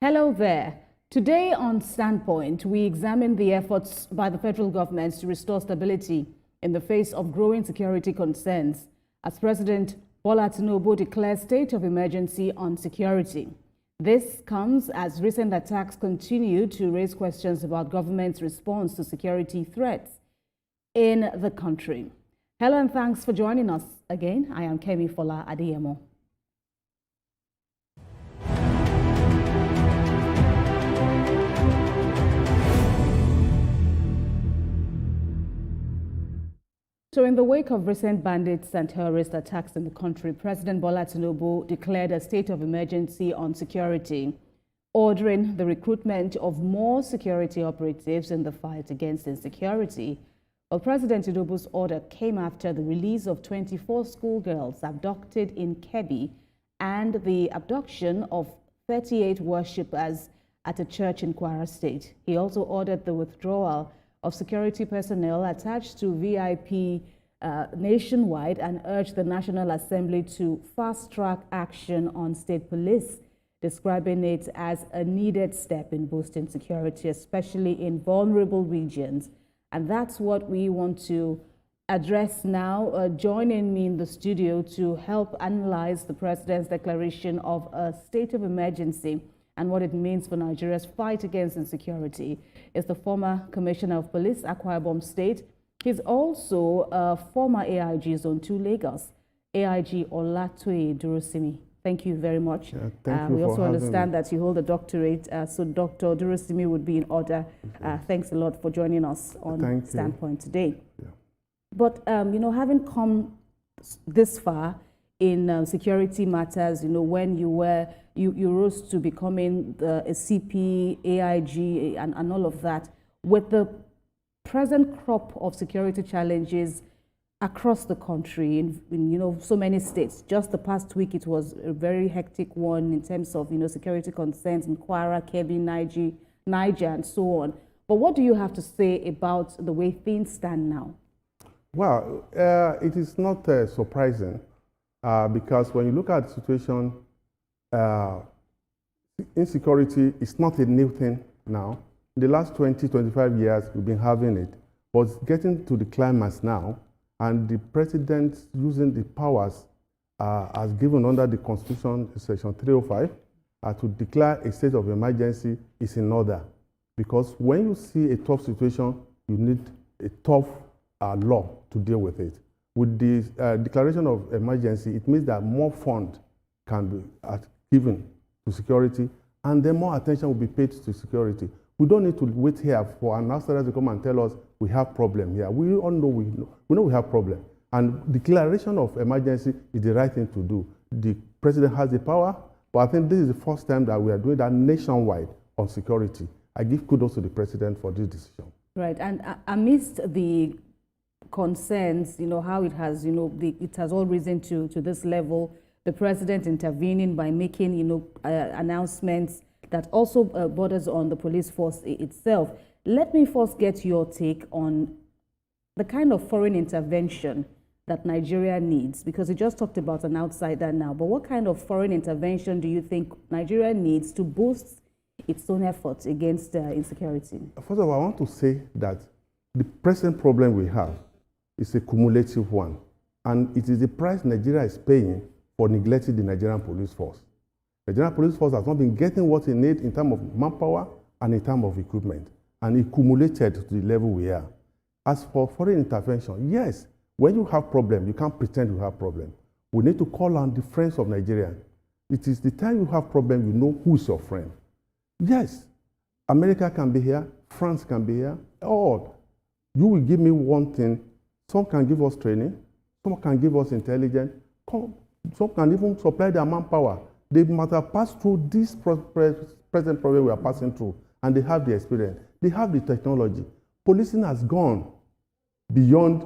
Hello there. Today on Standpoint, we examine the efforts by the federal government to restore stability in the face of growing security concerns as President Bola Tinubu declares state of emergency on security. This comes as recent attacks continue to raise questions about government's response to security threats in the country. Hello and thanks for joining us again. I am Kemi Fola Adeyemo. So in the wake of recent bandits and terrorist attacks in the country, President Bola Tinubu declared a state of emergency on security, ordering the recruitment of more security operatives in the fight against insecurity. Well, President Tinubu's order came after the release of 24 schoolgirls abducted in Kebbi and the abduction of 38 worshippers at a church in Kwara State. He also ordered the withdrawal of security personnel attached to VIP nationwide and urged the National Assembly to fast-track action on state police, describing it as a needed step in boosting security, especially in vulnerable regions. And that's what we want to address now. Joining me in the studio to help analyze the President's declaration of a state of emergency and what it means for Nigeria's fight against insecurity is the former Commissioner of Police, Akwa Ibom State. He's also a former AIG Zone 2 Lagos, AIG Olatoye Durosinmi. Thank you very much. Yeah, thank you we also understand me. that you hold a doctorate, so Dr. Durosinmi would be in order. Thanks a lot for joining us on Standpoint today. Yeah. But, having come this far in security matters, when you rose to becoming a CP, AIG, and all of that, with the present crop of security challenges across the country in so many states. Just the past week, it was a very hectic one in terms of security concerns in Kwara, Kebbi, Niger, and so on. But what do you have to say about the way things stand now? Well, it is not surprising because when you look at the situation, insecurity is not a new thing now. In the last 20, 25 years, we've been having it, but it's getting to the climax now, and the president using the powers as given under the Constitution, Section 305, to declare a state of emergency is in order. Because when you see a tough situation, you need a tough law to deal with it. With the declaration of emergency, it means that more funds can be given to security, and then more attention will be paid to security. We don't need to wait here for an outsider to come and tell us we have problem here. We all know we know we have problem. And declaration of emergency is the right thing to do. The president has the power, but I think this is the first time that we are doing that nationwide on security. I give kudos to the president for this decision. Right, and amidst the concerns, how it has, it has all risen to this level, the president intervening by making, announcements that also borders on the police force itself. Let me first get your take on the kind of foreign intervention that Nigeria needs, because you just talked about an outsider now, but what kind of foreign intervention do you think Nigeria needs to boost its own efforts against insecurity? First of all, I want to say that the present problem we have is a cumulative one, and it is the price Nigeria is paying for neglecting the Nigerian police force. The Nigerian police force has not been getting what it needs in terms of manpower and in terms of equipment, and it accumulated to the level we are. As for foreign intervention, yes, when you have problem, you can't pretend you have problem. We need to call on the friends of Nigeria. It is the time you have problem, you know who is your friend. Yes, America can be here, France can be here, or you will give me one thing, some can give us training, some can give us intelligence, some can even supply their manpower. They must have passed through this present problem we are passing through, and they have the experience. They have the technology. Policing has gone beyond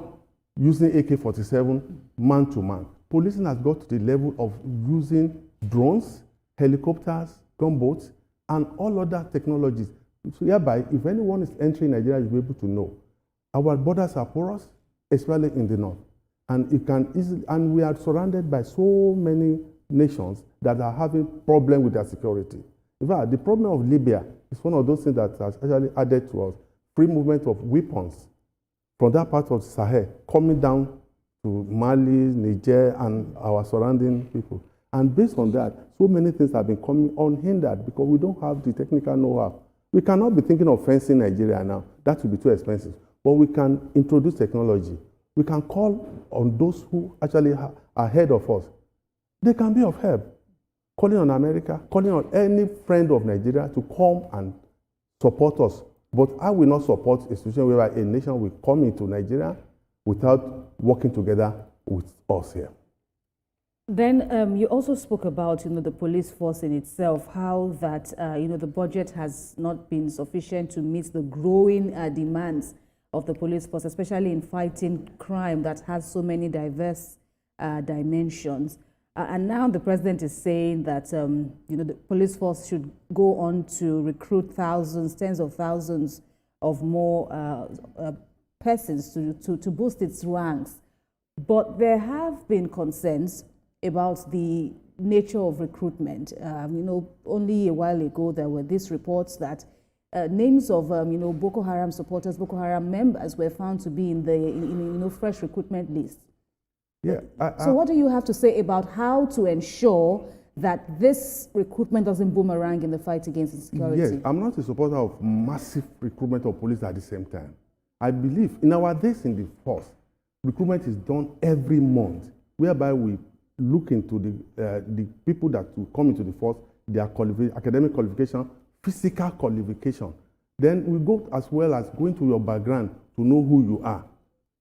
using AK-47 man to man. Policing has got to the level of using drones, helicopters, gunboats, and all other technologies. So hereby, if anyone is entering Nigeria, you'll be able to know. Our borders are porous, especially in the north. And it can easily, and we are surrounded by so many nations that are having problems with their security. In fact, the problem of Libya is one of those things that has actually added to us free movement of weapons from that part of Sahel coming down to Mali, Niger, and our surrounding people. And based on that, so many things have been coming unhindered because we don't have the technical know-how. We cannot be thinking of fencing Nigeria now. That will be too expensive. But we can introduce technology. We can call on those who actually are ahead of us. They can be of help. Calling on America, calling on any friend of Nigeria to come and support us. But I will not support a situation where a nation will come into Nigeria without working together with us here. Then you also spoke about, the police force in itself, how that, the budget has not been sufficient to meet the growing demands of the police force, especially in fighting crime that has so many diverse dimensions. And now the president is saying that, the police force should go on to recruit thousands, tens of thousands of more persons to boost its ranks. But there have been concerns about the nature of recruitment. Only a while ago there were these reports that names of Boko Haram supporters, Boko Haram members were found to be in the fresh recruitment list. Yeah. So what do you have to say about how to ensure that this recruitment doesn't boomerang in the fight against insecurity? Yes, I'm not a supporter of massive recruitment of police at the same time. I believe in our days in the force, recruitment is done every month, whereby we look into the people that will come into the force, their academic qualification, physical qualification. Then we go as well as going to your background to know who you are,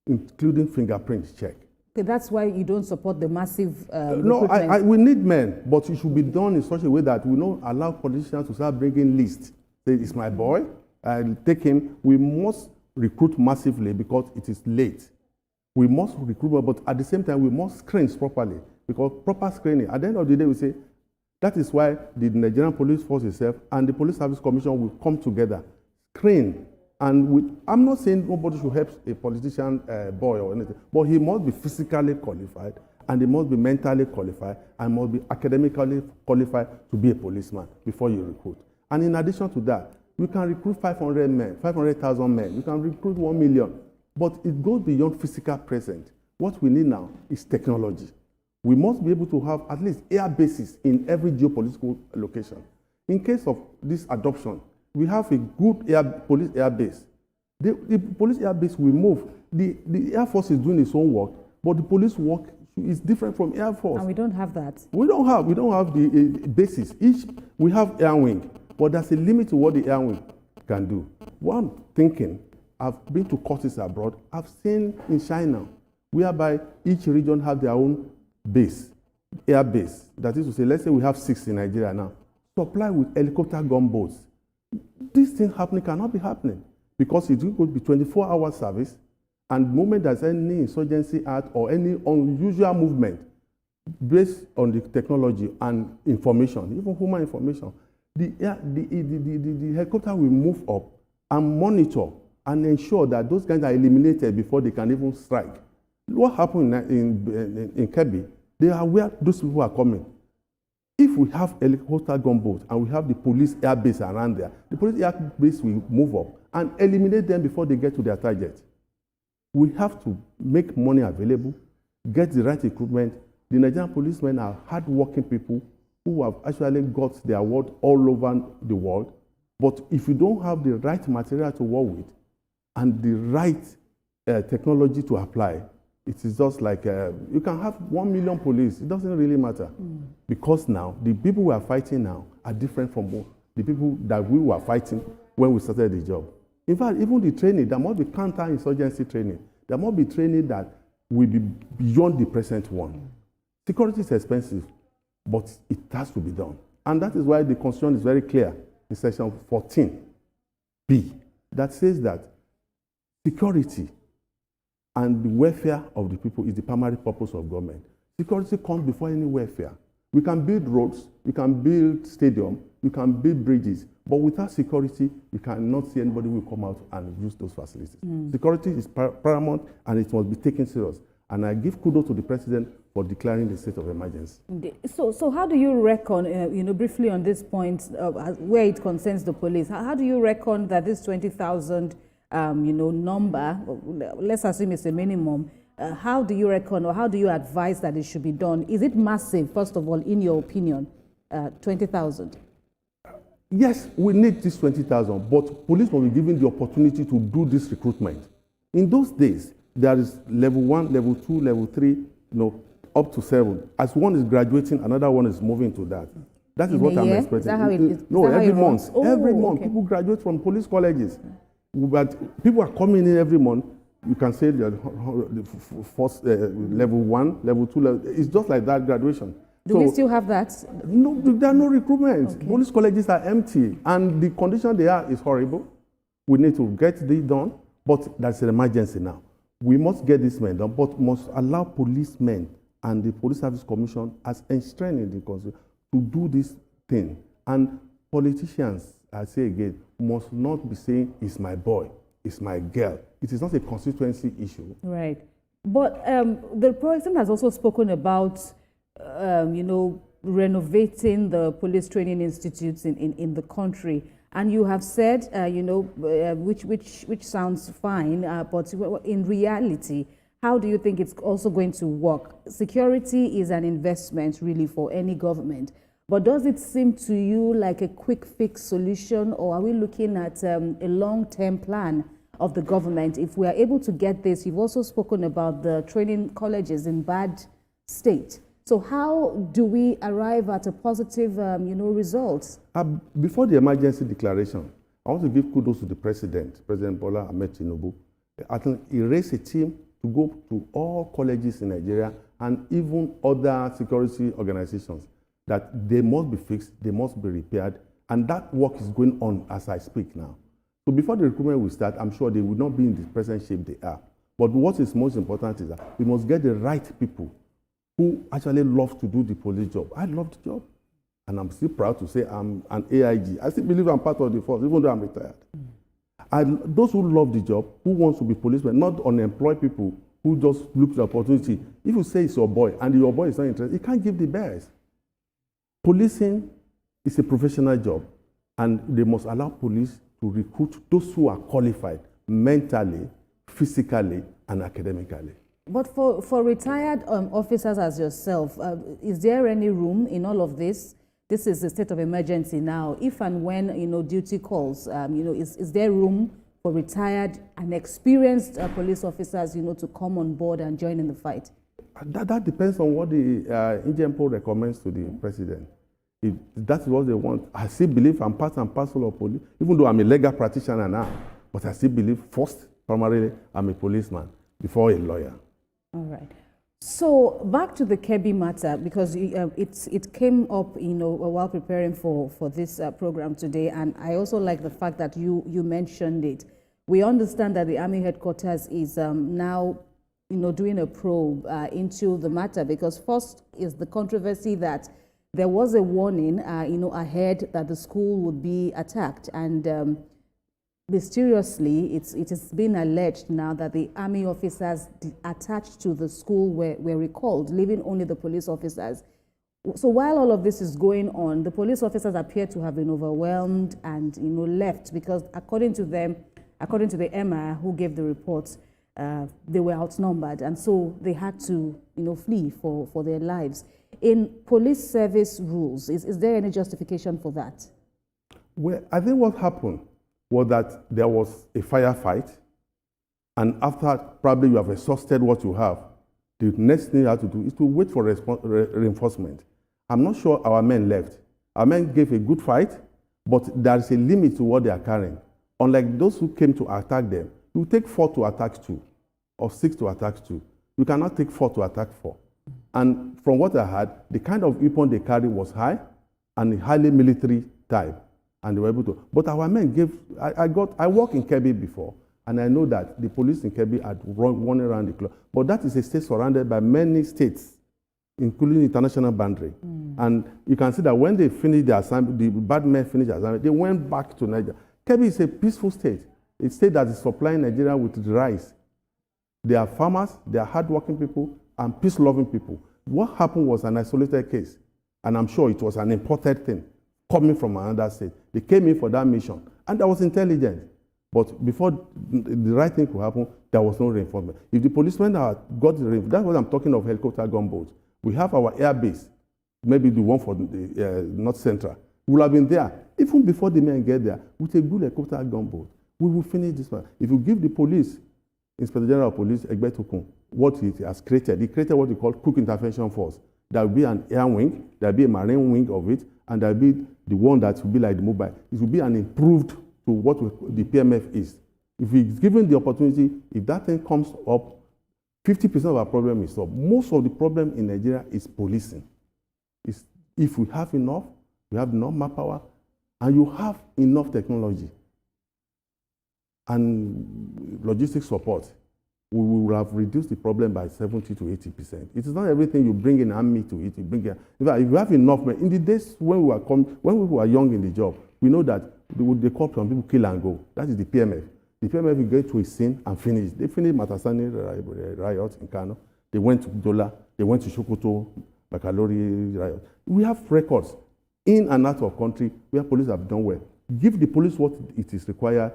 including fingerprint check. Okay, that's why you don't support the massive No, we need men, but it should be done in such a way that we don't allow politicians to start bringing lists. Say, it's my boy, I'll take him. We must recruit massively because it is late. We must recruit, but at the same time, we must screen properly because proper screening. At the end of the day, we say, that is why the Nigerian Police Force itself and the Police Service Commission will come together, screen. And I'm not saying nobody should help a politician boy or anything, but he must be physically qualified, and he must be mentally qualified, and must be academically qualified to be a policeman before you recruit. And in addition to that, you can recruit 500 men, 500,000 men. You can recruit 1 million, but it goes beyond physical presence. What we need now is technology. We must be able to have at least air bases in every geopolitical location. In case of this adoption, we have a good police air base. The police air base will move. The Air Force is doing its own work, but the police work is different from Air Force. And we don't have that. We don't have the bases. We have air wing, but there's a limit to what the air wing can do. One thinking, I've been to courses abroad. I've seen in China, whereby each region have their own base, air base. That is to say, let's say we have 6 in Nigeria now. Supply with helicopter gunboats. This thing cannot be happening because it will be 24-hour service, and the moment there's any insurgency act or any unusual movement based on the technology and information, even human information, the helicopter will move up and monitor and ensure that those guys are eliminated before they can even strike. What happened in Kebbi, they are aware those people are coming. If we have helicopter gunboats and we have the police air base around there, the police air base will move up and eliminate them before they get to their target. We have to make money available, get the right equipment. The Nigerian policemen are hard-working people who have actually got their word all over the world. But if you don't have the right material to work with and the right technology to apply, it is just like you can have 1 million police. It doesn't really matter. Because now, the people we are fighting now are different from the people that we were fighting when we started the job. In fact, even the training, there must be counter-insurgency training. There must be training that will be beyond the present one. Security is expensive, but it has to be done. And that is why the Constitution is very clear in section 14B that says that security and the welfare of the people is the primary purpose of government. Security comes before any welfare. We can build roads, we can build stadiums, we can build bridges, but without security, we cannot see anybody who will come out and use those facilities. Security is paramount and it must be taken serious. And I give kudos to the president for declaring the state of emergency. So how do you reckon, briefly on this point, where it concerns the police, how do you reckon that this 20,000, number, let's assume it's a minimum, how do you reckon, or how do you advise that it should be done? Is it massive, first of all, in your opinion, 20,000? Yes, we need this 20,000, but police will be given the opportunity to do this recruitment. In those days, there is level 1, level 2, level 3, up to 7. As one is graduating, another one is moving to that. That is what I'm expecting. Is that how it is? No, every month. Oh, every month, okay. people graduate from police colleges. But people are coming in every month. You can say the first level 1, level 2, it's just like that graduation. Do we still have that? No, there are no recruitment. Okay. Police colleges are empty, and the condition they are is horrible. We need to get this done, but that's an emergency now. We must get this men done, but must allow policemen and the Police Service Commission as enshrined in the Constitution to do this thing. And politicians, I say again, must not be saying, it's my boy, it's my girl. It is not a constituency issue. Right. But the president has also spoken about, renovating the police training institutes in the country. And you have said, which sounds fine, but in reality, how do you think it's also going to work? Security is an investment really for any government, but does it seem to you like a quick fix solution, or are we looking at a long-term plan of the government? If we are able to get this, you've also spoken about the training colleges in bad state. So how do we arrive at a positive, results? Before the emergency declaration, I want to give kudos to the President Bola Ahmed Tinubu. I think he raised a team to go to all colleges in Nigeria and even other security organizations that they must be fixed, they must be repaired, and that work is going on as I speak now. So before the recruitment will start, I'm sure they will not be in the present shape they are. But what is most important is that we must get the right people who actually love to do the police job. I love the job, and I'm still proud to say I'm an AIG. I still believe I'm part of the force, even though I'm retired. Those who love the job, who wants to be policemen, not unemployed people who just look for the opportunity. If you say it's your boy, and your boy is not interested, you can't give the best. Policing is a professional job, and they must allow police to recruit those who are qualified mentally, physically, and academically. But for retired officers as yourself, is there any room in all of this? This is a state of emergency now. If and when duty calls, is there room for retired and experienced police officers, to come on board and join in the fight? That depends on what the INGEMPO recommends to the president. If that's what they want, I still believe I'm part and parcel of police, even though I'm a legal practitioner now. But I still believe first, primarily, I'm a policeman before a lawyer. All right. So back to the Kebbi matter, because it came up, while preparing for this program today, and I also like the fact that you mentioned it. We understand that the Army headquarters is now, doing a probe into the matter, because first is the controversy that there was a warning, ahead that the school would be attacked, and mysteriously, it has been alleged now that the Army officers attached to the school were recalled, leaving only the police officers. So while all of this is going on, the police officers appear to have been overwhelmed and left, because according to them, according to the MI who gave the reports, they were outnumbered, and so they had to flee for their lives. In police service rules, is there any justification for that? Well, I think what happened was that there was a firefight, and after probably you have exhausted what you have, the next thing you have to do is to wait for reinforcement. I'm not sure our men left. Our men gave a good fight, but there is a limit to what they are carrying. Unlike those who came to attack them, you take 4 to attack 2, or 6 to attack 2. You cannot take 4 to attack 4. And from what I heard, the kind of weapon they carried was high and highly military type. And they were able to. But our men gave. I worked in Kebbi before, and I know that the police in Kebbi had run around the clock. But that is a state surrounded by many states, including international boundary. And you can see that when they finished their assignment, the bad men finished their assignment, they went back to Nigeria. Kebbi is a peaceful state. A state that is supplying Nigeria with rice. They are farmers, they are hardworking people, and peace-loving people. what happened was an isolated case, and I'm sure it was an imported thing coming from another state. They came in for that mission, and that was intelligent. But before the right thing could happen, there was no reinforcement. If the policemen had got the reinforcement, that's what I'm talking of helicopter gunboats. We have our air base, maybe the one for the North Central. We will have been there, even before the men get there, with a good helicopter gunboat. We will finish this one. If you give the police, Inspector General of Police, Egbetokun, what he has created, he created what we call Quick Intervention Force. There will be an air wing, there will be a marine wing of it, and there will be the one that will be like the mobile. It will be an improved to what the PMF is. If he's given the opportunity, if that thing comes up, 50% of our problem is solved. Most of the problem in Nigeria is policing. It's, if we have enough manpower, and you have enough technology and logistics support, we will have reduced the problem by 70 to 80%. It is not everything you bring in army to it. You bring in, in fact, if you have enough men, in the days when we were young in the job, we know that they call some people kill and go. That is the PMF. The PMF will get to a scene and finish. They finished Matasani riot in Kano. They went to Dola. They went to Sokoto, Bakalori riot. We have records in and out of country where police have done well. Give the police what it is required.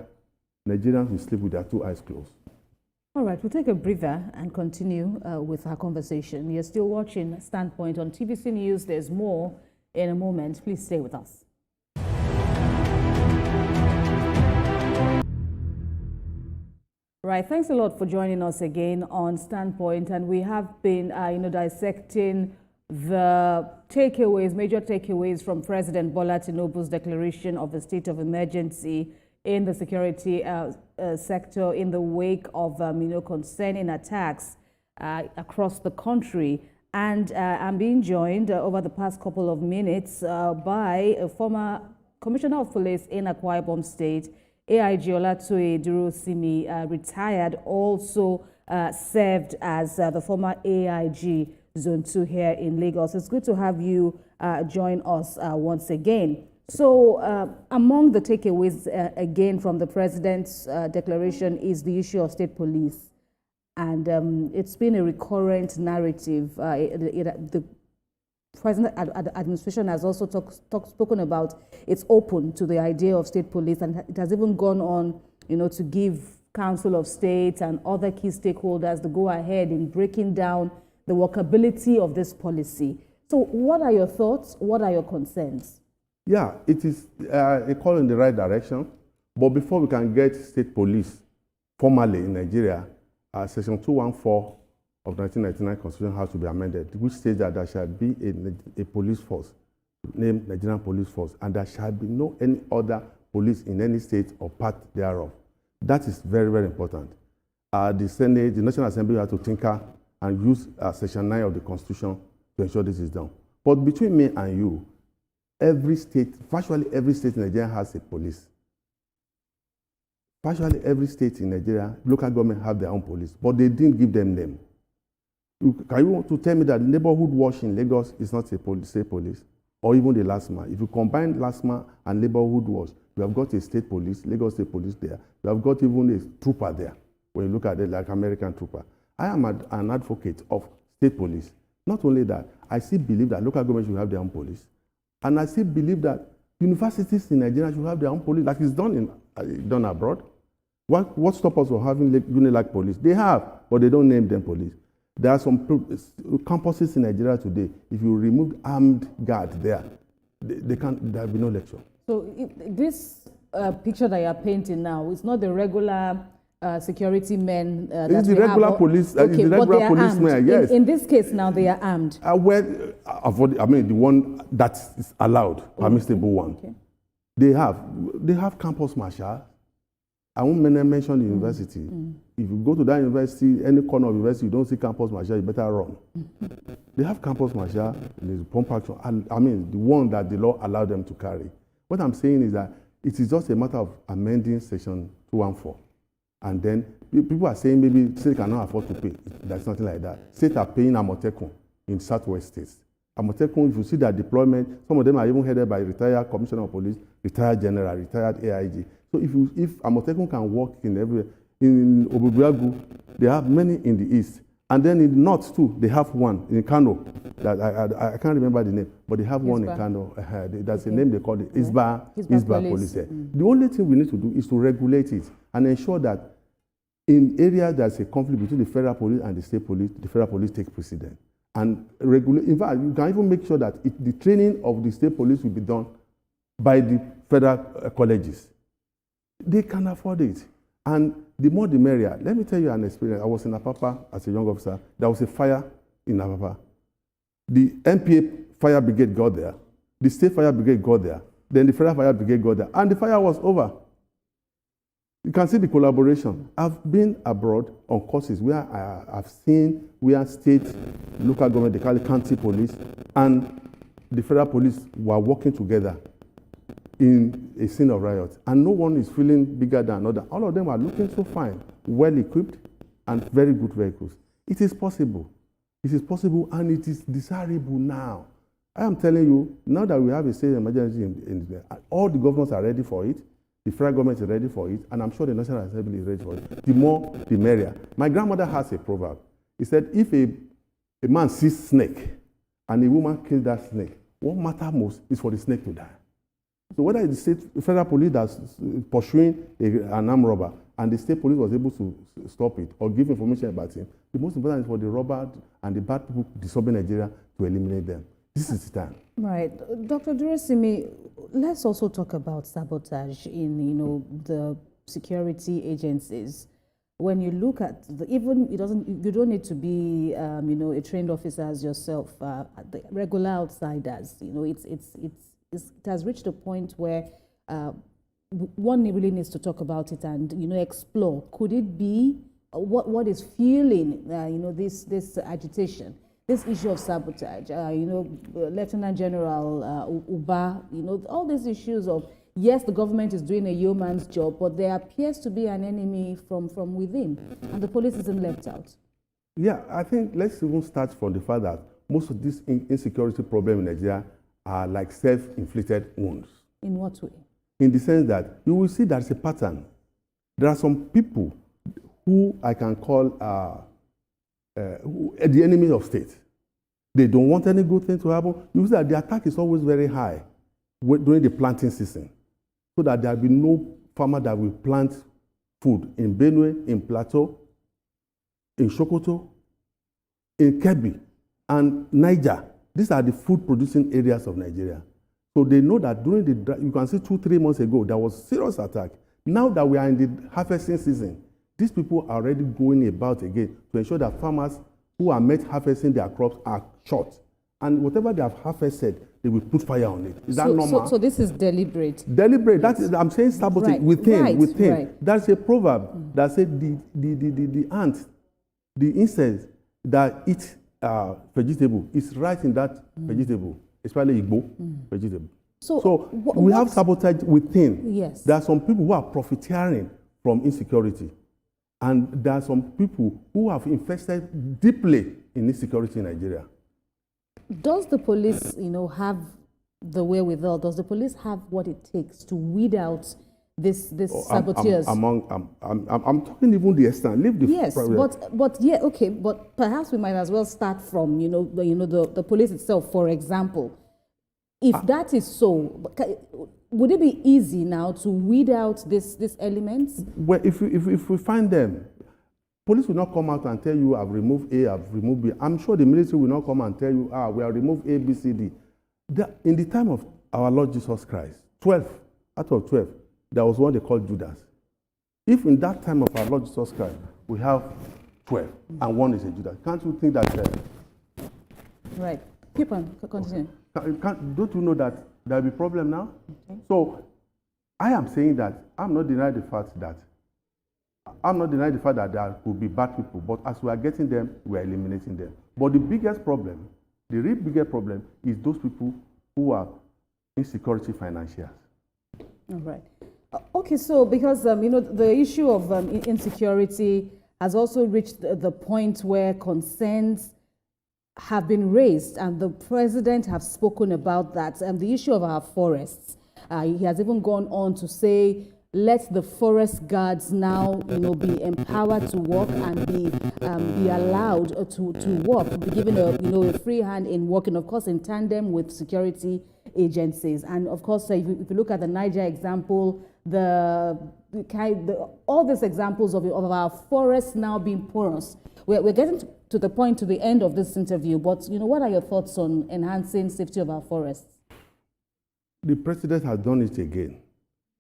Nigerians will sleep with their two eyes closed. All right, we'll take a breather and continue with our conversation. You're still watching Standpoint on TVC News. There's more in a moment. Please stay with us. Right, thanks a lot for joining us again on Standpoint, and we have been, dissecting the takeaways, major takeaways from President Bola Tinubu's declaration of a state of emergency in the security sector in the wake of, concerning attacks across the country. And I'm being joined over the past couple of minutes by a former Commissioner of Police in Akwa Ibom State, AIG Olatoye Durosinmi, retired, also served as the former AIG Zone 2 here in Lagos. It's good to have you join us once again. So among the takeaways, again, from the President's declaration is the issue of state police. And it's been a recurrent narrative. The President administration has also spoken about it's open to the idea of state police, and it has even gone on, to give Council of State and other key stakeholders the go-ahead in breaking down the workability of this policy. So what are your thoughts? What are your concerns? Yeah, it is a call in the right direction. But before we can get state police formally in Nigeria, Section 214 of 1999 Constitution has to be amended, which states that there shall be a police force named Nigerian Police Force, and there shall be no any other police in any state or part thereof. That is very, very important. The Senate, the National Assembly, has to tinker and use Section 9 of the Constitution to ensure this is done. But between me and you, every state, virtually every state in Nigeria has a police. Virtually every state in Nigeria, local government have their own police, but they didn't give them name. Can you want to tell me that the neighborhood watch in Lagos is not a state police, or even the LASMA? If you combine LASMA and neighborhood watch, you have got a state police, Lagos State Police there. You have got even a trooper there. When you look at it, like American trooper. I am an advocate of state police. Not only that, I still believe that local government should have their own police, and I still believe that universities in Nigeria should have their own police, like it's done abroad. What stops us from having UNILAG police? They have, but they don't name them police. There are some campuses in Nigeria today. If you remove armed guards there, there will be no lecture. So this picture that you are painting now, it's not the regular security men. It's the regular police. Okay, it's the regular policemen. Yes. In this case, now they are armed. The one that is allowed, permissible one. Okay. They have campus marshal. I won't mention the university. If you go to that university, any corner of university, you don't see campus marshal, you better run. They have campus marshal, there's pump action. The one that the law allowed them to carry. What I'm saying is that it is just a matter of amending Section 214. And then people are saying maybe state cannot afford to pay. There's nothing like that. States are paying Amotekun in Southwest states. Amotekun, if you see their deployment, some of them are even headed by retired commissioner of police, retired general, retired AIG. So if Amotekun can work in Obubuagu, they have many in the east, And then in the north too, they have one in Kano. That I can't remember the name, but they have one in Kano. That's the name they call it, Isba Police. The only thing we need to do is to regulate it and ensure that in areas there's a conflict between the federal police and the state police, the federal police take precedence. And regulate. In fact, you can even make sure that the training of the state police will be done by the federal colleges. They can afford it. And the more the merrier. Let me tell you an experience. I was in Apapa as a young officer. There was a fire in Apapa. The MPA fire brigade got there. The state fire brigade got there. Then the federal fire brigade got there. And the fire was over. You can see the collaboration. I've been abroad on courses where I've seen where state, local government, they call it county police, and the federal police were working together in a scene of riot, and no one is feeling bigger than another. All of them are looking so fine, well equipped, and very good vehicles. It is possible. It is possible, and it is desirable now. I am telling you, now that we have a state emergency, all the governors are ready for it, the federal government is ready for it, and I'm sure the National Assembly is ready for it. The more, the merrier. My grandmother has a proverb. He said, if a man sees snake, and a woman kills that snake, what matters most is for the snake to die. So whether it's the state federal police that's pursuing an armed robber and the state police was able to stop it or give information about him, the most important is for the robber and the bad people disturbing Nigeria to eliminate them. This is the time. Right. Dr. Durosinmi, let's also talk about sabotage in, the security agencies. When you look at you don't need to be, a trained officer as yourself. The regular outsiders, it has reached a point where one really needs to talk about it and explore. Could it be what is fueling this agitation, this issue of sabotage? Lieutenant General Uba, all these issues of yes, the government is doing a yeoman's job, but there appears to be an enemy from within, and the police isn't left out. Yeah, I think let's even start from the fact that most of this insecurity problem in Nigeria are like self-inflicted wounds. In what way? In the sense that you will see there's a pattern. There are some people who I can call the enemies of state. They don't want any good thing to happen. You see that the attack is always very high during the planting season, so that there will be no farmer that will plant food in Benue, in Plateau, in Sokoto, in Kebbi, and Niger. These are the food-producing areas of Nigeria. So they know that during you can see 2-3 months ago, there was serious attack. Now that we are in the harvesting season, these people are already going about again to ensure that farmers who are met harvesting their crops are shot. And whatever they have harvested, they will put fire on it. Is that normal? So this is deliberate? Deliberate. That is, I'm saying sabotage. Right. Within. Right. That's a proverb that says the ant, the insects that eat vegetable is right in that vegetable, especially Igbo vegetable. So we have sabotage within. Yes. There are some people who are profiteering from insecurity. And there are some people who have invested deeply in insecurity in Nigeria. Does the police, have the wherewithal? Does the police have what it takes to weed out this saboteurs? I'm talking even the extent. Leave the yes, but yeah, okay. But perhaps we might as well start from the police itself, for example. If that is so, would it be easy now to weed out these elements? Well, if we find them, police will not come out and tell you, I've removed A, I've removed B. I'm sure the military will not come and tell you, we have removed A, B, C, D. In the time of our Lord Jesus Christ, 12 out of 12, there was one they called Judas. If in that time of our Lord Jesus Christ, we have 12 and one is a Judas, can't you think that? Right. Keep on, continue. Don't you know that there will be a problem now? Okay. So I am saying that I'm not denying the fact that there could be bad people, but as we are getting them, we are eliminating them. But the biggest problem, the real biggest problem, is those people who are insecurity financiers. All right. Okay, so because the issue of insecurity has also reached the point where concerns have been raised, and the president has spoken about that, and the issue of our forests. He has even gone on to say let the forest guards now, be empowered to work and be allowed to work, be given a free hand in working, of course, in tandem with security agencies. And of course, if you look at the Niger example, all these examples of our forests now being porous. We're getting to the point, to the end of this interview, but what are your thoughts on enhancing safety of our forests? The president has done it again.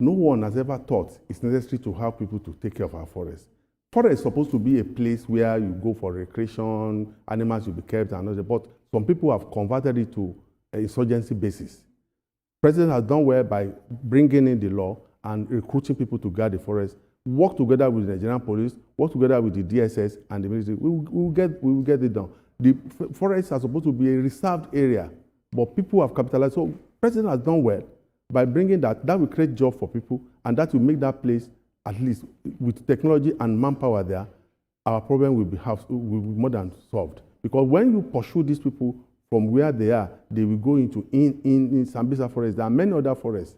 No one has ever thought it's necessary to have people to take care of our forests. Forest is supposed to be a place where you go for recreation, animals will be kept, and other, but some people have converted it to an insurgency basis. The president has done well by bringing in the law and recruiting people to guard the forest, work together with the Nigerian police, work together with the DSS and the military. We will get it done. The forests are supposed to be a reserved area, but people have capitalized. So the president has done well by bringing that. That will create jobs for people, and that will make that place, at least with technology and manpower there, our problem will be more than solved. Because when you pursue these people from where they are, they will go into in Sambisa forest. There are many other forests.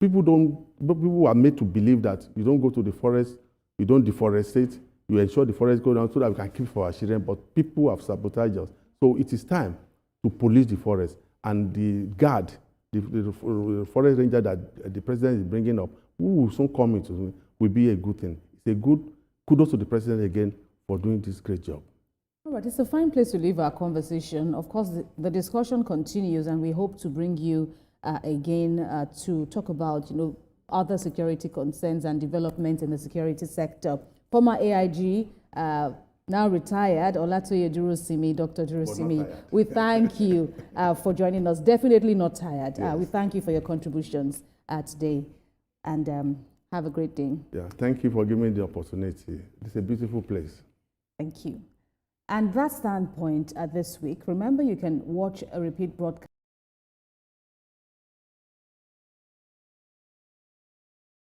People are made to believe that you don't go to the forest, you don't deforestate, you ensure the forest go down so that we can keep for our children, but people have sabotaged us. So it is time to police the forest, and the guard, the forest ranger that the president is bringing up, who will soon come into, will be a good thing. It's a good kudos to the president again for doing this great job. All right, it's a fine place to leave our conversation. Of course, the discussion continues, and we hope to bring you again to talk about other security concerns and developments in the security sector. Former AIG, now retired, Olatoye Durosinmi, Dr. Durosinmi, we thank you for joining us. Definitely not tired. Yes. We thank you for your contributions today, and have a great day. Yeah, thank you for giving me the opportunity. It's a beautiful place. Thank you. And that's Standpoint this week. Remember, you can watch a repeat broadcast